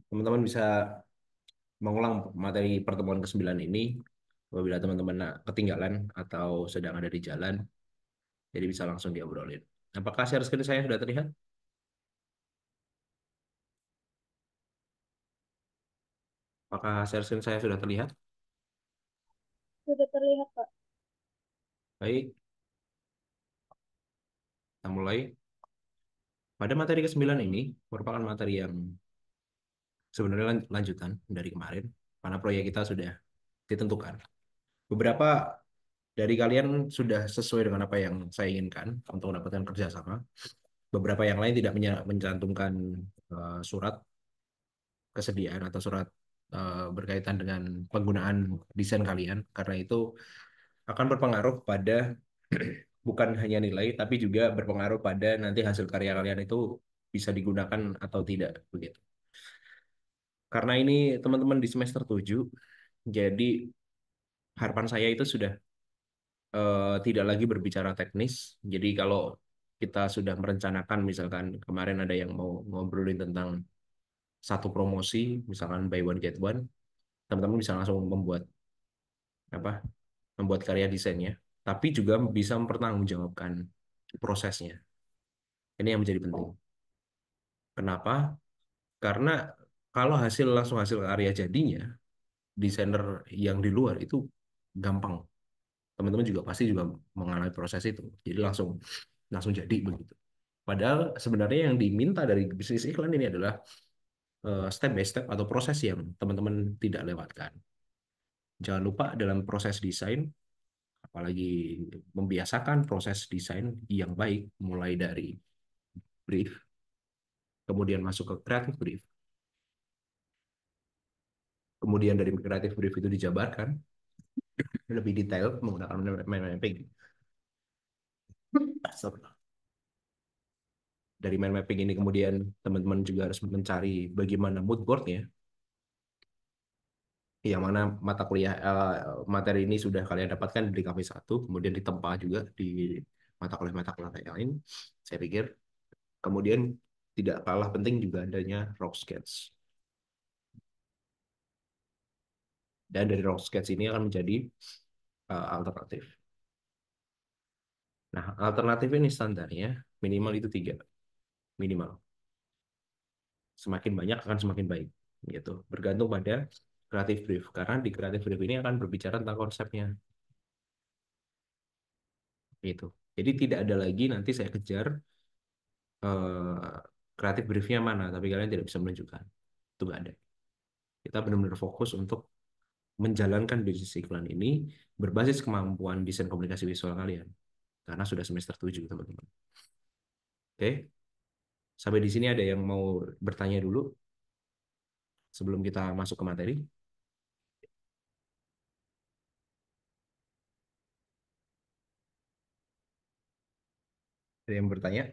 teman-teman bisa mengulang materi pertemuan ke-9 ini apabila teman-teman ketinggalan atau sedang ada di jalan, jadi bisa langsung diobrolin. Apakah share screen saya sudah terlihat? Apakah share screen saya sudah terlihat? Sudah terlihat, Pak. Baik, kita mulai. Pada materi ke-9 ini merupakan materi yang sebenarnya lanjutan dari kemarin, karena proyek kita sudah ditentukan. Beberapa dari kalian sudah sesuai dengan apa yang saya inginkan untuk mendapatkan kerjasama. Beberapa yang lain tidak mencantumkan surat kesediaan atau surat berkaitan dengan penggunaan desain kalian, karena itu akan berpengaruh pada bukan hanya nilai, tapi juga berpengaruh pada nanti hasil karya kalian itu bisa digunakan atau tidak begitu. Karena ini teman-teman di semester 7, jadi harapan saya itu sudah tidak lagi berbicara teknis. Jadi kalau kita sudah merencanakan, misalkan kemarin ada yang mau ngobrolin tentang satu promosi, misalkan buy one get one, teman-teman bisa langsung apa, membuat karya desainnya, tapi juga bisa mempertanggungjawabkan prosesnya. Ini yang menjadi penting. Kenapa? Karena kalau langsung hasil karya jadinya, desainer yang di luar itu gampang. Teman-teman juga pasti juga mengalami proses itu. Jadi langsung langsung jadi begitu. Padahal sebenarnya yang diminta dari bisnis iklan ini adalah step by step atau proses yang teman-teman tidak lewatkan. Jangan lupa dalam proses desain, apalagi membiasakan proses desain yang baik, mulai dari brief, kemudian masuk ke creative brief, kemudian dari creative brief itu dijabarkan lebih detail menggunakan mind mapping. Sorry. Dari mind mapping ini kemudian teman-teman juga harus mencari bagaimana mood boardnya, yang mana materi ini sudah kalian dapatkan di KV1, kemudian ditempa juga di mata kuliah yang lain, saya pikir. Kemudian tidak kalah penting juga adanya rough sketch. Dan dari rough sketch ini akan menjadi alternatif. Nah, alternatif ini standarnya minimal itu 3, minimal. Semakin banyak akan semakin baik, gitu. Bergantung pada creative brief, karena di creative brief ini akan berbicara tentang konsepnya, gitu. Jadi tidak ada lagi nanti saya kejar kreatif briefnya mana, tapi kalian tidak bisa menunjukkan. Itu nggak ada. Kita benar-benar fokus untuk menjalankan bisnis iklan ini berbasis kemampuan desain komunikasi visual kalian. Karena sudah semester 7, teman-teman. Oke, sampai di sini ada yang mau bertanya dulu sebelum kita masuk ke materi? Ada yang bertanya?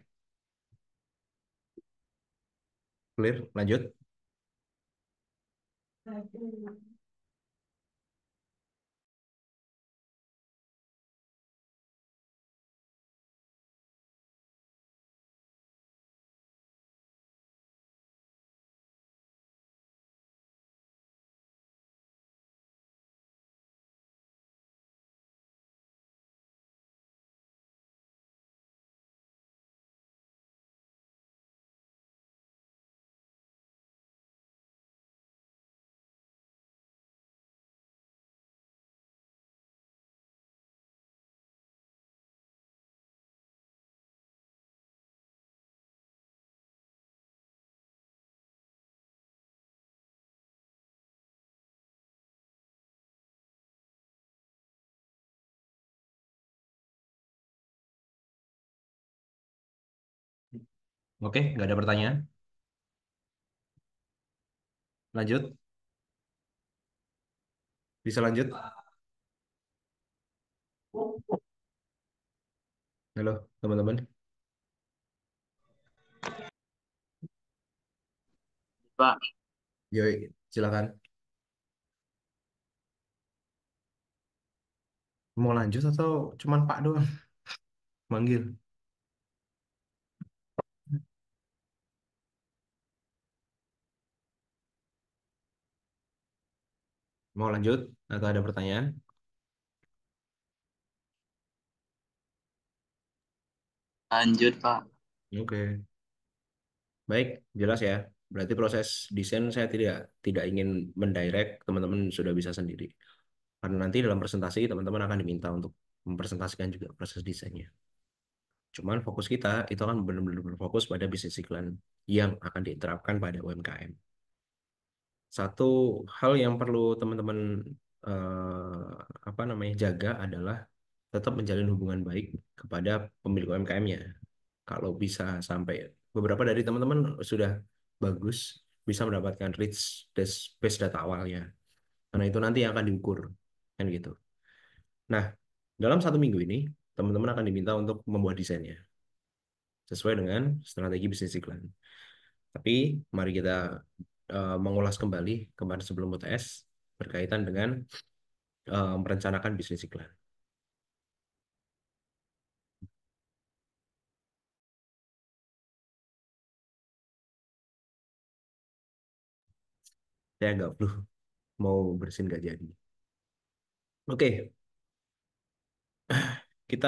Clear? Lanjut? Oke, nggak ada pertanyaan? Lanjut? Bisa lanjut? Halo, teman-teman. Pak. Yoi, silakan. Mau lanjut atau cuman Pak doang? Manggil. Mau lanjut atau ada pertanyaan? Lanjut, Pak. Oke, baik, jelas ya. Berarti proses desain saya tidak tidak ingin mendirect, teman-teman sudah bisa sendiri. Karena nanti dalam presentasi teman-teman akan diminta untuk mempresentasikan juga proses desainnya. Cuman fokus kita itu akan benar-benar berfokus pada bisnis iklan yang akan diterapkan pada UMKM. Satu hal yang perlu teman-teman apa namanya jaga adalah tetap menjalin hubungan baik kepada pemilik UMKM-nya. Kalau bisa sampai beberapa dari teman-teman sudah bagus bisa mendapatkan reach base data awalnya. Karena itu nanti yang akan diukur kan gitu. Nah, dalam 1 minggu ini teman-teman akan diminta untuk membuat desainnya sesuai dengan strategi bisnis iklan. Tapi mari kita mengulas kembali kemarin sebelum UTS berkaitan dengan merencanakan bisnis iklan. Saya agak flu, mau bersin nggak jadi. Oke, kita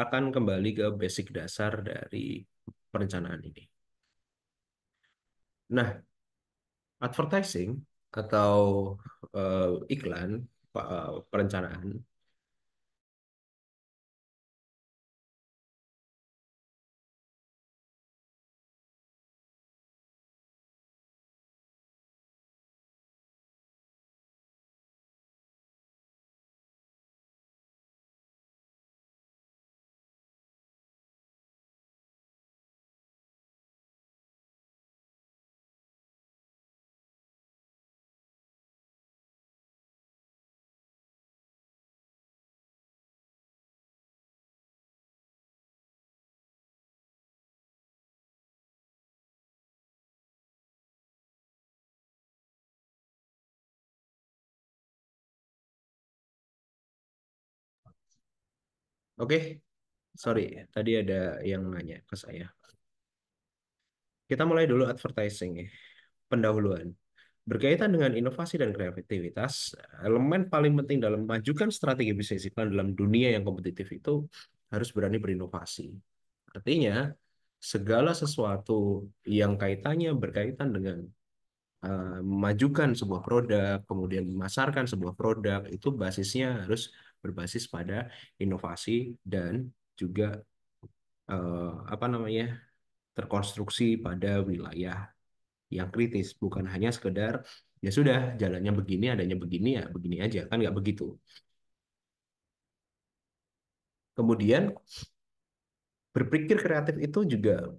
akan kembali ke basic dasar dari perencanaan ini. Nah, advertising atau iklan perencanaan Oke, sorry, tadi ada yang nanya ke saya. Kita mulai dulu advertising ya, pendahuluan. Berkaitan dengan inovasi dan kreativitas, elemen paling penting dalam memajukan strategi bisnis iklan dalam dunia yang kompetitif itu harus berani berinovasi. Artinya, segala sesuatu yang kaitannya berkaitan dengan memajukan sebuah produk, kemudian memasarkan sebuah produk, itu basisnya harus berbasis pada inovasi dan juga apa namanya terkonstruksi pada wilayah yang kritis, bukan hanya sekedar ya sudah jalannya begini, adanya begini ya begini aja, kan nggak begitu. Kemudian berpikir kreatif itu juga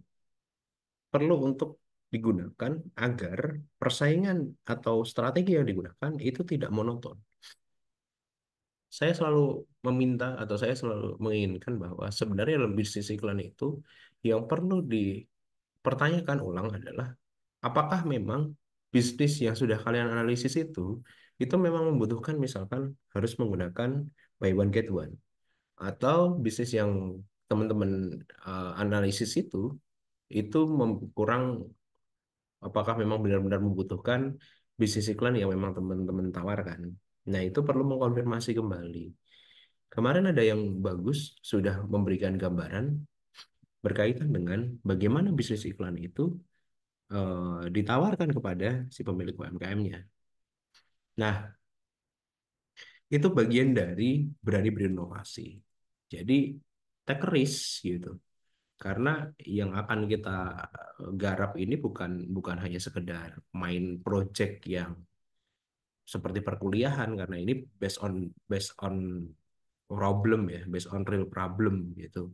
perlu untuk digunakan agar persaingan atau strategi yang digunakan itu tidak monoton. Saya selalu meminta atau saya selalu menginginkan bahwa sebenarnya dalam bisnis iklan itu yang perlu dipertanyakan ulang adalah apakah memang bisnis yang sudah kalian analisis itu memang membutuhkan misalkan harus menggunakan buy one get one atau bisnis yang teman-teman analisis itu kurang apakah memang benar-benar membutuhkan bisnis iklan yang memang teman-teman tawarkan. Nah, itu perlu mengkonfirmasi kembali. Kemarin ada yang bagus sudah memberikan gambaran berkaitan dengan bagaimana bisnis iklan itu ditawarkan kepada si pemilik UMKM-nya. Nah, itu bagian dari berani berinovasi. Jadi, take risk gitu. Karena yang akan kita garap ini bukan bukan hanya sekedar main project yang seperti perkuliahan karena ini based on problem ya, based on real problem gitu.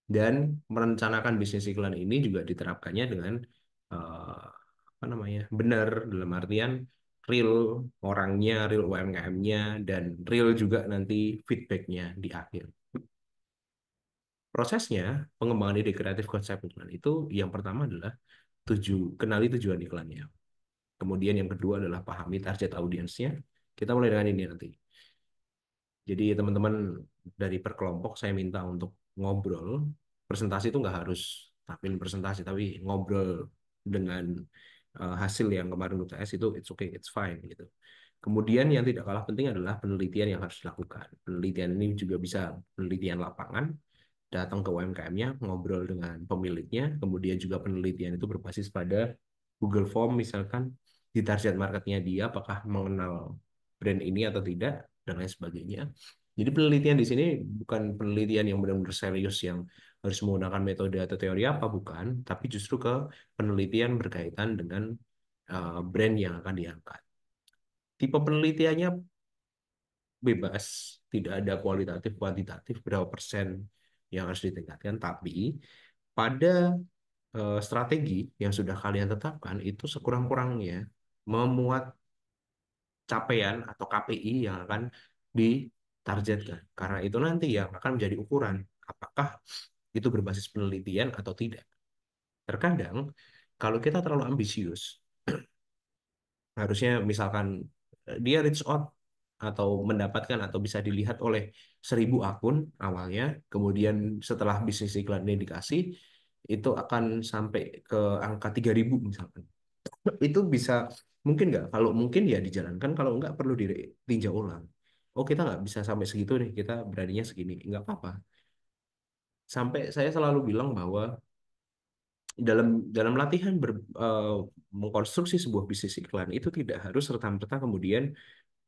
Dan merencanakan bisnis iklan ini juga diterapkannya dengan eh, apa namanya benar dalam artian real orangnya, real UMKM-nya, dan real juga nanti feedbacknya di akhir. Prosesnya pengembangan ide kreatif konsep iklan itu yang pertama adalah kenali tujuan iklannya. Kemudian yang kedua adalah pahami target audiensnya. Kita mulai dengan ini nanti. Jadi teman-teman dari per kelompok saya minta untuk ngobrol. Presentasi itu nggak harus tampilin presentasi, tapi ngobrol dengan hasil yang kemarin UTS itu it's okay, it's fine gitu. Kemudian yang tidak kalah penting adalah penelitian yang harus dilakukan. Penelitian ini juga bisa penelitian lapangan, datang ke UMKM-nya, ngobrol dengan pemiliknya, kemudian juga penelitian itu berbasis pada Google Form misalkan, di target marketnya dia apakah mengenal brand ini atau tidak, dan lain sebagainya. Jadi penelitian di sini bukan penelitian yang benar-benar serius yang harus menggunakan metode atau teori apa, bukan, tapi justru ke penelitian berkaitan dengan brand yang akan diangkat. Tipe penelitiannya bebas, tidak ada kualitatif, kuantitatif, berapa persen yang harus ditingkatkan, tapi pada strategi yang sudah kalian tetapkan itu sekurang-kurangnya memuat capaian atau KPI yang akan ditargetkan. Karena itu nanti yang akan menjadi ukuran apakah itu berbasis penelitian atau tidak. Terkadang kalau kita terlalu ambisius, harusnya misalkan dia reach out atau mendapatkan atau bisa dilihat oleh 1.000 akun awalnya, kemudian setelah bisnis iklan ini dikasih, itu akan sampai ke angka 3.000 misalkan. Itu bisa mungkin nggak? Kalau mungkin ya dijalankan, kalau nggak perlu ditinjau ulang. Oh kita nggak bisa sampai segitu nih, kita beraninya segini. Nggak apa-apa. Sampai saya selalu bilang bahwa dalam dalam latihan mengkonstruksi sebuah bisnis iklan itu tidak harus serta-merta kemudian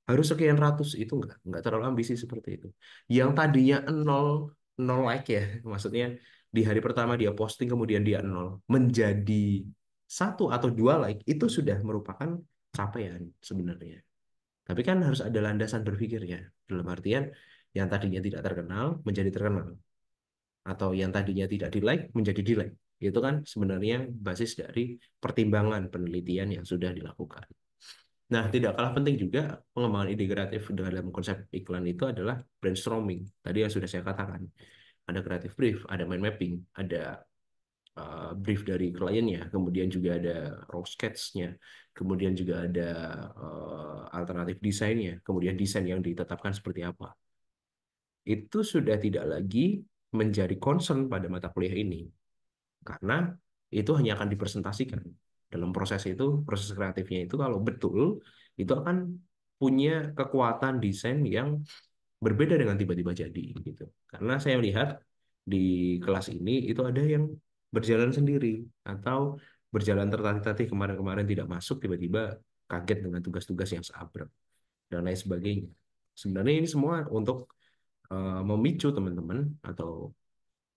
harus sekian ratus, itu nggak terlalu ambisi seperti itu. Yang tadinya nol nol like ya, maksudnya di hari pertama dia posting kemudian dia nol menjadi 1 atau 2 like itu sudah merupakan capaian sebenarnya. Tapi kan harus ada landasan berpikirnya, dalam artian yang tadinya tidak terkenal menjadi terkenal, atau yang tadinya tidak di like menjadi di like. Itu kan sebenarnya basis dari pertimbangan penelitian yang sudah dilakukan. Nah, tidak kalah penting juga pengembangan ide kreatif dalam konsep iklan itu adalah brainstorming. Tadi yang sudah saya katakan, ada creative brief, ada mind mapping, ada brief dari kliennya, kemudian juga ada raw sketch-nya, kemudian juga ada alternatif desainnya, kemudian desain yang ditetapkan seperti apa. Itu sudah tidak lagi menjadi concern pada mata kuliah ini, karena itu hanya akan dipresentasikan. Dalam proses itu, proses kreatifnya itu kalau betul, itu akan punya kekuatan desain yang berbeda dengan tiba-tiba jadi gitu. Karena saya lihat di kelas ini itu ada yang berjalan sendiri atau berjalan tertatih-tatih, kemarin-kemarin tidak masuk, tiba-tiba kaget dengan tugas-tugas yang seabrek dan lain sebagainya. Sebenarnya ini semua untuk memicu teman-teman atau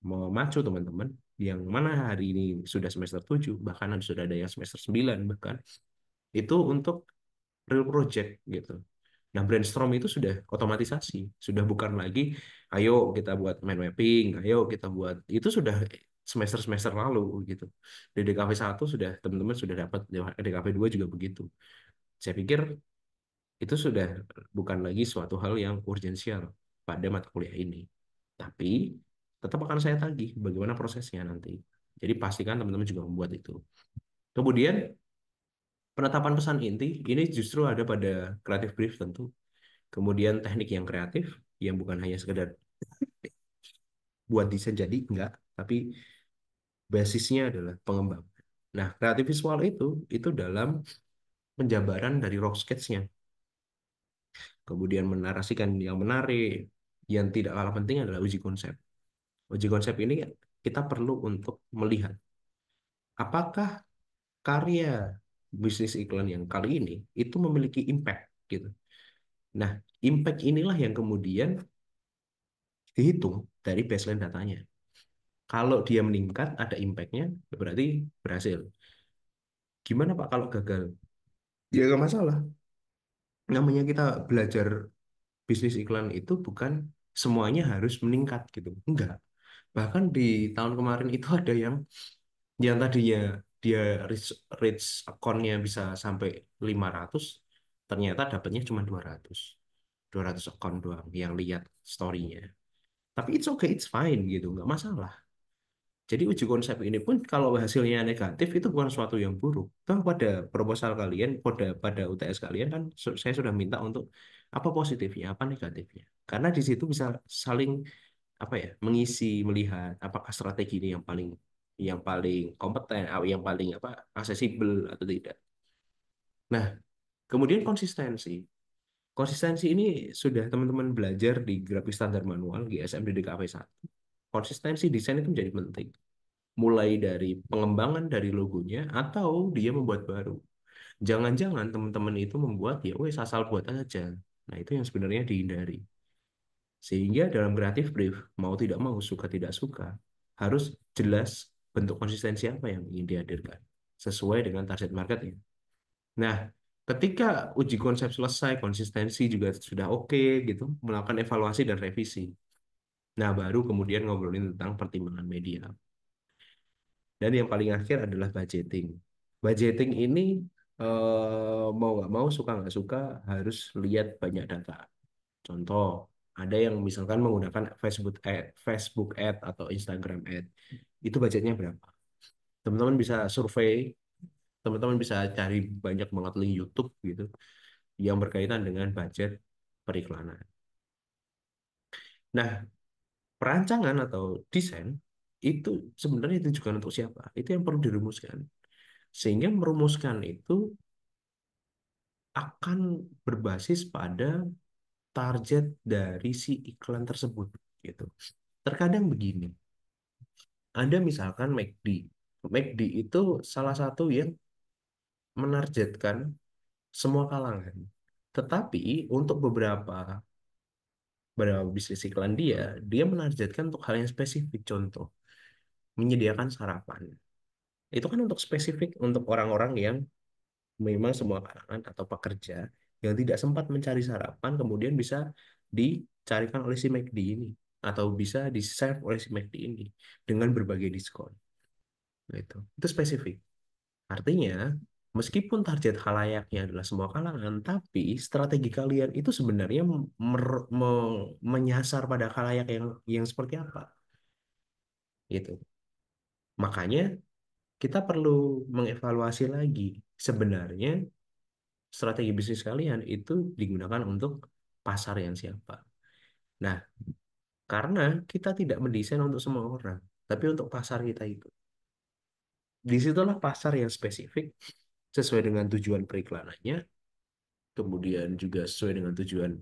memacu teman-teman yang mana hari ini sudah semester 7, bahkan sudah ada yang semester 9 bahkan, itu untuk real project gitu. Nah, brainstorm itu sudah otomatisasi, sudah bukan lagi ayo kita buat mind mapping, ayo kita buat, itu sudah semester-semester lalu gitu. Di DKV 1 sudah teman-teman sudah dapat, di DKV 2 juga begitu. Saya pikir itu sudah bukan lagi suatu hal yang urgensial pada mata kuliah ini. Tapi tetap akan saya tagih bagaimana prosesnya nanti. Jadi pastikan teman-teman juga membuat itu. Kemudian penetapan pesan inti ini justru ada pada creative brief tentu. Kemudian teknik yang kreatif yang bukan hanya sekedar buat desain jadi enggak, tapi basisnya adalah pengembangan. Nah, kreatif visual itu dalam penjabaran dari raw sketch-nya. Kemudian menarasikan yang menarik, yang tidak kalah penting adalah uji konsep. Uji konsep ini kita perlu untuk melihat apakah karya bisnis iklan yang kali ini itu memiliki impact gitu. Nah, impact inilah yang kemudian dihitung dari baseline datanya. Kalau dia meningkat, ada impact-nya, berarti berhasil. Gimana Pak kalau gagal? Ya nggak masalah. Namanya kita belajar bisnis iklan itu bukan semuanya harus meningkat gitu. Enggak. Bahkan di tahun kemarin itu ada yang tadinya dia reach account-nya bisa sampai 500, ternyata dapatnya cuma 200 account doang yang lihat story-nya. Tapi it's okay, it's fine gitu, nggak masalah. Jadi uji konsep ini pun kalau hasilnya negatif itu bukan suatu yang buruk. Toh pada proposal kalian, pada UTS kalian kan saya sudah minta untuk apa positifnya, apa negatifnya. Karena di situ bisa saling apa ya, mengisi, melihat apakah strategi ini yang paling kompeten, atau yang paling apa aksesibel atau tidak. Nah, kemudian konsistensi. Konsistensi ini sudah teman-teman belajar di grafik standar manual GSM di DKV 1. Konsistensi desain itu menjadi penting. Mulai dari pengembangan dari logonya atau dia membuat baru. Jangan-jangan teman-teman itu membuat ya wes asal buat aja. Nah, itu yang sebenarnya dihindari. Sehingga dalam kreatif brief, mau tidak mau, suka tidak suka, harus jelas bentuk konsistensi apa yang ingin dihadirkan sesuai dengan target marketnya. Nah, ketika uji konsep selesai, konsistensi juga sudah oke gitu, melakukan evaluasi dan revisi. Nah, baru kemudian ngobrolin tentang pertimbangan media. Dan yang paling akhir adalah budgeting. Budgeting ini mau nggak mau, suka nggak suka, harus lihat banyak data. Contoh, ada yang misalkan menggunakan Facebook Ad atau Instagram Ad. Itu budgetnya berapa? Teman-teman bisa survei, teman-teman bisa cari banyak banget link YouTube gitu yang berkaitan dengan budget periklanan. Nah, perancangan atau desain itu sebenarnya ditujukan untuk siapa? Itu yang perlu dirumuskan. Sehingga merumuskan itu akan berbasis pada target dari si iklan tersebut gitu. Terkadang begini, ada misalkan McD. McD itu salah satu yang menargetkan semua kalangan. Tetapi untuk beberapa bisnis iklan dia menargetkan untuk hal yang spesifik. Contoh, menyediakan sarapan. Itu kan untuk spesifik untuk orang-orang yang memang semua kalangan atau pekerja yang tidak sempat mencari sarapan, kemudian bisa dicarikan oleh si McD ini. Atau bisa di-serve oleh si McD ini dengan berbagai diskon. Nah, itu spesifik. Artinya, meskipun target khalayaknya adalah semua kalangan, tapi strategi kalian itu sebenarnya menyasar pada khalayak yang seperti apa. Gitu. Makanya kita perlu mengevaluasi lagi sebenarnya strategi bisnis kalian itu digunakan untuk pasar yang siapa. Nah, karena kita tidak mendesain untuk semua orang, tapi untuk pasar kita itu. Disitulah pasar yang spesifik sesuai dengan tujuan periklanannya, kemudian juga sesuai dengan tujuan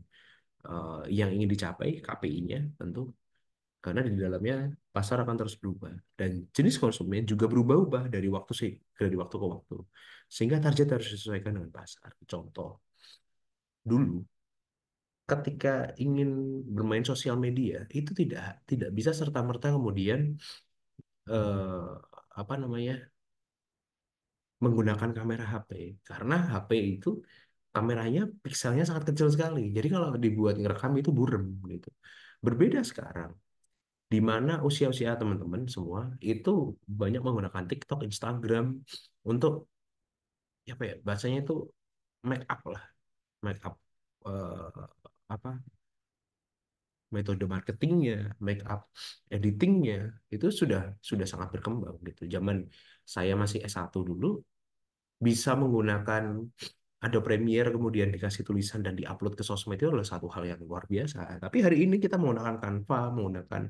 yang ingin dicapai, KPI-nya tentu, karena di dalamnya pasar akan terus berubah dan jenis konsumen juga berubah-ubah dari waktu ke waktu, sehingga target harus disesuaikan dengan pasar. Contoh, dulu ketika ingin bermain sosial media itu tidak bisa serta-merta kemudian eh, apa namanya menggunakan kamera HP karena HP itu kameranya pikselnya sangat kecil sekali. Jadi kalau dibuat ngerekam itu burem gitu. Berbeda sekarang, di mana usia-usia teman-teman semua itu banyak menggunakan TikTok, Instagram untuk ya apa ya bahasanya itu make up lah, make up eh, apa metode marketingnya, make up editingnya itu sudah sangat berkembang gitu. Zaman saya masih S1 dulu bisa menggunakan ada Premiere kemudian dikasih tulisan dan diupload ke sosmed itu adalah satu hal yang luar biasa. Tapi hari ini kita menggunakan Canva, menggunakan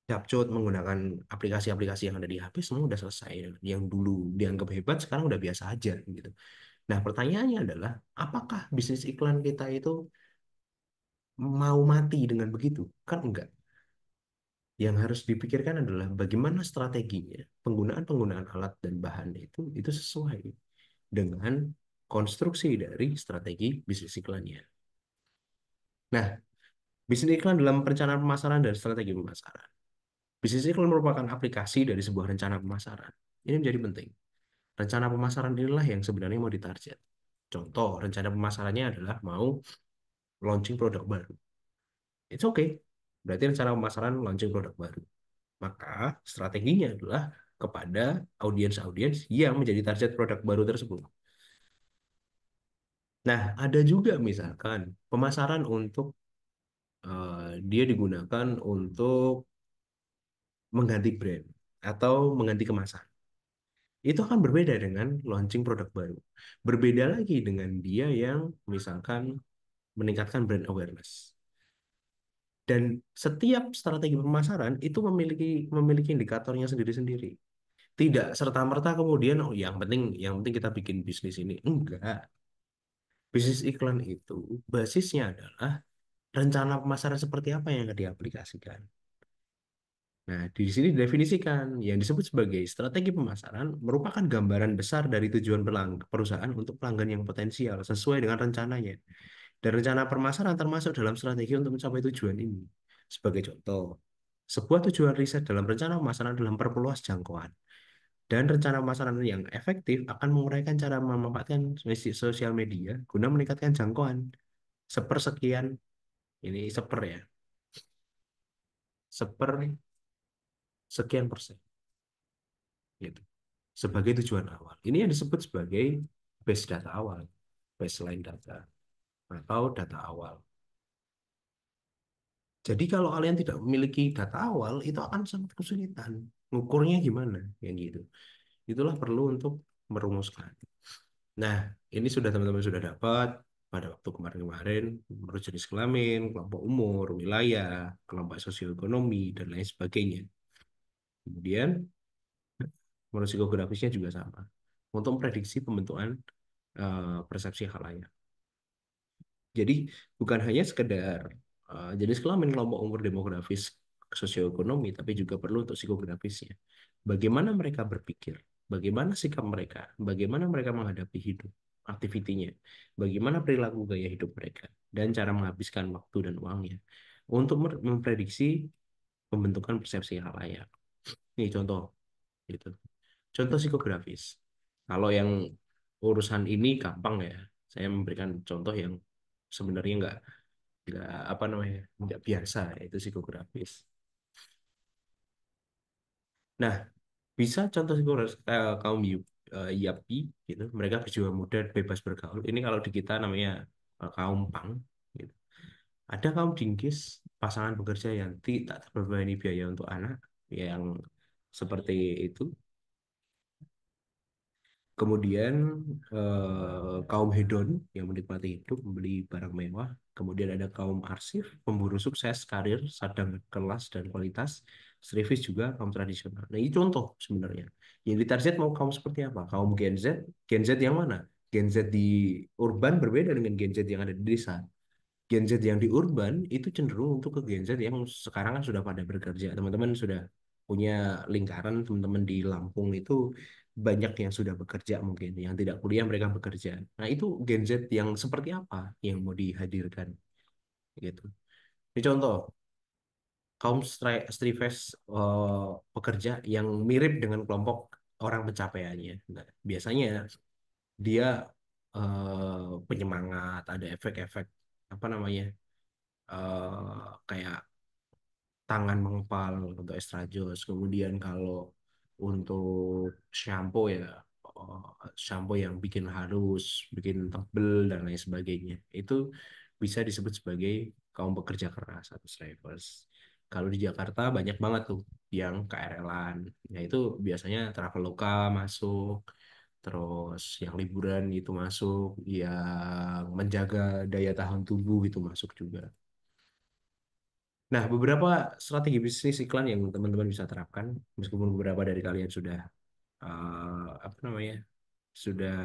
Capcut, menggunakan aplikasi-aplikasi yang ada di HP semua udah selesai. Yang dulu dianggap hebat sekarang udah biasa aja gitu. Nah, pertanyaannya adalah apakah bisnis iklan kita itu mau mati dengan begitu? Kan enggak. Yang harus dipikirkan adalah bagaimana strateginya, penggunaan-penggunaan alat dan bahan itu sesuai dengan konstruksi dari strategi bisnis iklannya. Nah, bisnis iklan dalam perencanaan pemasaran dan strategi pemasaran. Bisnis iklan merupakan aplikasi dari sebuah rencana pemasaran. Ini menjadi penting. Rencana pemasaran inilah yang sebenarnya mau ditarget. Contoh, rencana pemasarannya adalah mau launching produk baru. It's okay. Berarti rencana pemasaran launching produk baru. Maka strateginya adalah kepada audiens-audiens yang menjadi target produk baru tersebut. Nah, ada juga misalkan pemasaran untuk dia digunakan untuk mengganti brand atau mengganti kemasan. Itu akan berbeda dengan launching produk baru. Berbeda lagi dengan dia yang misalkan meningkatkan brand awareness. Dan setiap strategi pemasaran itu memiliki indikatornya sendiri-sendiri. Tidak serta-merta kemudian oh yang penting kita bikin bisnis ini. Enggak. Bisnis iklan itu basisnya adalah rencana pemasaran seperti apa yang akan diaplikasikan. Nah, di sini didefinisikan yang disebut sebagai strategi pemasaran merupakan gambaran besar dari tujuan perusahaan untuk pelanggan yang potensial sesuai dengan rencananya. Dan rencana pemasaran termasuk dalam strategi untuk mencapai tujuan ini. Sebagai contoh, sebuah tujuan riset dalam rencana pemasaran dalam perluas jangkauan. Dan rencana pemasaran yang efektif akan menguraikan cara memanfaatkan sosial media guna meningkatkan jangkauan. Sepersekian, ini seper ya, seper sekian persen. Gitu. Sebagai tujuan awal. Ini yang disebut sebagai base data awal, baseline data, atau data awal. Jadi kalau kalian tidak memiliki data awal, itu akan sangat kesulitan. Ngukurnya gimana? Yang gitu. Itulah perlu untuk merumuskan. Nah, ini sudah teman-teman sudah dapat pada waktu kemarin-kemarin, menurut jenis kelamin, kelompok umur, wilayah, kelompok sosioekonomi, dan lain sebagainya. Kemudian, menurut psikografisnya juga sama. Untuk memprediksi pembentukan persepsi khalayak. Jadi bukan hanya sekedar jenis kelamin, kelompok umur, demografis, sosioekonomi, tapi juga perlu untuk psikografisnya. Bagaimana mereka berpikir, bagaimana sikap mereka, bagaimana mereka menghadapi hidup, aktivitinya, bagaimana perilaku gaya hidup mereka, dan cara menghabiskan waktu dan uangnya untuk memprediksi pembentukan persepsi khalayak. Ini contoh, gitu. Contoh psikografis. Kalau yang urusan ini gampang ya, saya memberikan contoh yang sebenarnya nggak apa namanya nggak biasa, yaitu psikografis. Nah, bisa contoh psikografis kaum Yapi gitu, mereka berjiwa muda bebas bergaul. Ini kalau di kita namanya kaum Pang gitu. Ada kaum Dinggis, pasangan bekerja yang tidak terbebani biaya untuk anak, yang seperti itu. Kemudian kaum hedon yang menikmati hidup, membeli barang mewah. Kemudian ada kaum arsip, pemburu sukses, karir, sadang kelas dan kualitas. Servis juga kaum tradisional. Nah, ini contoh sebenarnya. Yang ditarget mau kaum seperti apa? Kaum Gen Z. Gen Z yang mana? Gen Z di urban berbeda dengan Gen Z yang ada di desa. Gen Z yang di urban itu cenderung untuk ke Gen Z yang sekarang kan sudah pada bekerja. Teman-teman sudah punya lingkaran, teman-teman di Lampung itu banyak yang sudah bekerja mungkin, yang tidak kuliah mereka bekerja. Nah, itu Gen Z yang seperti apa yang mau dihadirkan gitu. Ini contoh, kaum Strivers pekerja yang mirip dengan kelompok orang pencapaiannya. Nah, biasanya dia penyemangat, ada efek-efek apa namanya? Kayak tangan mengepal untuk estradiol. Kemudian kalau untuk shampoo ya, shampoo yang bikin halus, bikin tebel dan lain sebagainya. Itu bisa disebut sebagai kaum pekerja keras atau slavers. Kalau di Jakarta banyak banget tuh yang KRL-an. Nah, itu biasanya Traveloka masuk, terus yang liburan itu masuk, yang menjaga daya tahan tubuh itu masuk juga. Nah, beberapa strategi bisnis iklan yang teman-teman bisa terapkan, meskipun beberapa dari kalian sudah apa namanya, sudah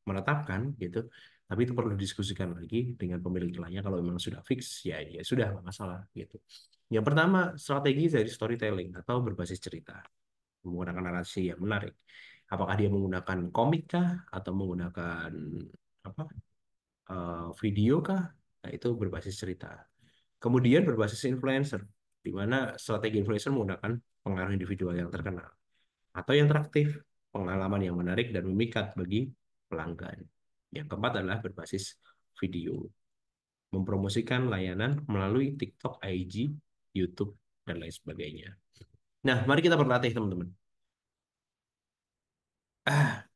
menetapkan gitu, tapi itu perlu didiskusikan lagi dengan pemilik iklannya. Kalau memang sudah fix, ya ya sudah nggak masalah gitu. Yang pertama, strategi dari storytelling atau berbasis cerita, menggunakan narasi yang menarik. Apakah dia menggunakan komik kah atau menggunakan apa video kah? Nah, itu berbasis cerita. Kemudian berbasis influencer, di mana strategi influencer menggunakan pengaruh individual yang terkenal atau yang interaktif, pengalaman yang menarik dan memikat bagi pelanggan. Yang keempat adalah berbasis video, mempromosikan layanan melalui TikTok, IG, YouTube, dan lain sebagainya. Nah, mari kita berlatih teman-teman. Ah,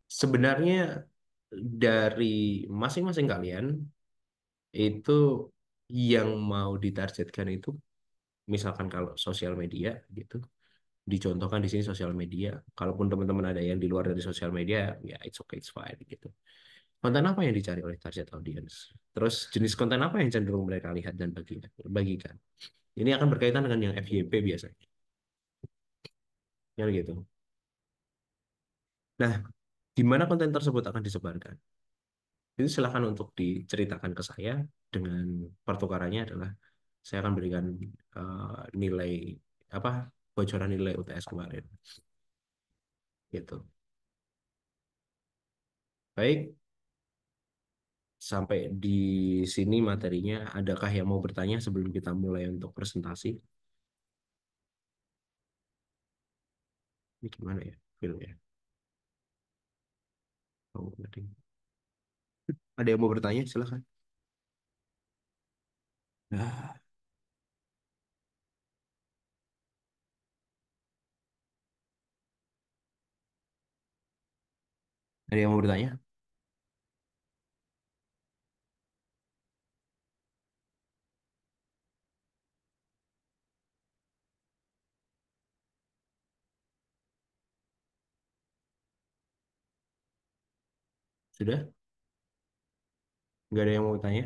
sebenarnya dari masing-masing kalian itu yang mau ditargetkan itu, misalkan kalau sosial media gitu, dicontohkan di sini sosial media. Kalaupun teman-teman ada yang di luar dari sosial media, ya it's okay, it's fine gitu. Konten apa yang dicari oleh target audience? Terus jenis konten apa yang cenderung mereka lihat dan bagikan? Ini akan berkaitan dengan yang FYP biasanya. Ya gitu. Nah, di mana konten tersebut akan disebarkan? Itu silakan untuk diceritakan ke saya dengan pertukarannya adalah saya akan berikan nilai apa bocoran nilai UTS kemarin gitu. Baik, sampai di sini materinya. Adakah yang mau bertanya sebelum kita mulai untuk presentasi? Ini gimana ya filmnya? Oh, ada yang mau bertanya? Silakan. Nah, ada yang mau bertanya? Sudah? Nggak ada yang mau bertanya?